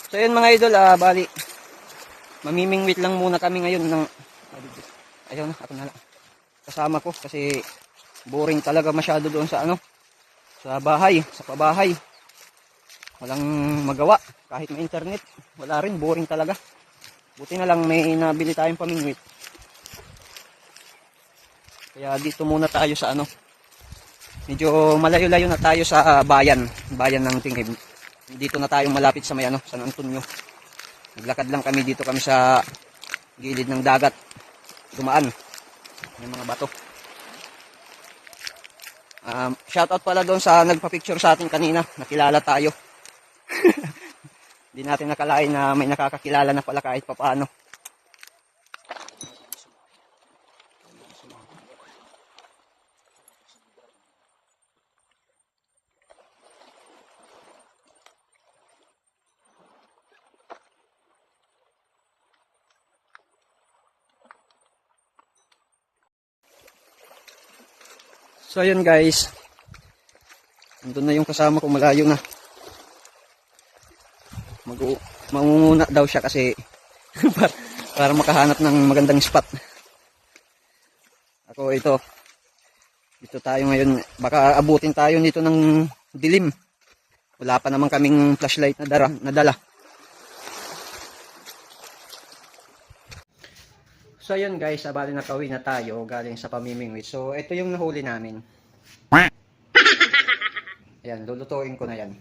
So yun mga idol, bali mamimingwit lang muna kami ngayon ng ayaw na, ako na lang kasama ko kasi boring talaga masyado doon sa sa bahay, sa pabahay. Walang magawa, kahit may internet wala rin, boring talaga. Buti na lang may nabili tayong pamingwit. Kaya dito muna tayo sa medyo malayo-layo na tayo sa bayan ng Tinghib. Dito na tayo malapit sa may San Antonio. Naglakad lang kami dito, kami sa gilid ng dagat. Dumaan. May mga bato. Shoutout pala doon sa nagpa-picture sa atin kanina. Nakilala tayo. Hindi natin nakalain na may nakakakilala na pala kahit papaano. So ayun guys, andun na yung kasama ko, malayo na. Mangunguna daw siya kasi para makahanap ng magandang spot. Ako dito tayo ngayon, baka abutin tayo dito ng dilim. Wala pa naman kaming flashlight na dala. So ayun guys, bali nakauwi na tayo galing sa pamimingwit. So ito yung nahuli namin. Ayan, lulutuin ko na yan.